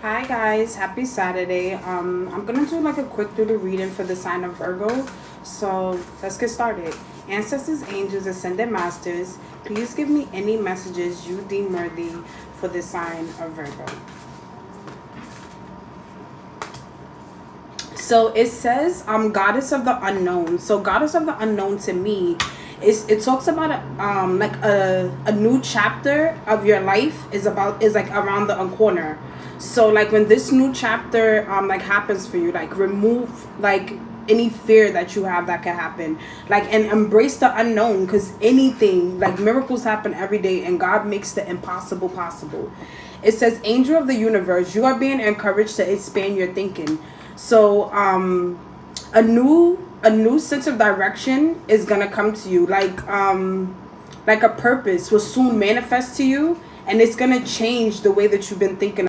Hi guys, happy Saturday. I'm gonna do like a quick doodle reading for the sign of Virgo. So let's get started. Ancestors, angels, ascended masters, please give me any messages you deem worthy for the sign of Virgo. So it says goddess of the unknown. So goddess of the unknown to me it talks about like a new chapter of your life is like around the corner. So like when this new chapter like happens for you, like remove like any fear that you have that can happen, like, and embrace the unknown, because anything, like, miracles happen every day and God makes the impossible possible. It says, angel of the universe, you are being encouraged to expand your thinking. So a new sense of direction is gonna come to you, like a purpose will soon manifest to you, and it's gonna change the way that you've been thinking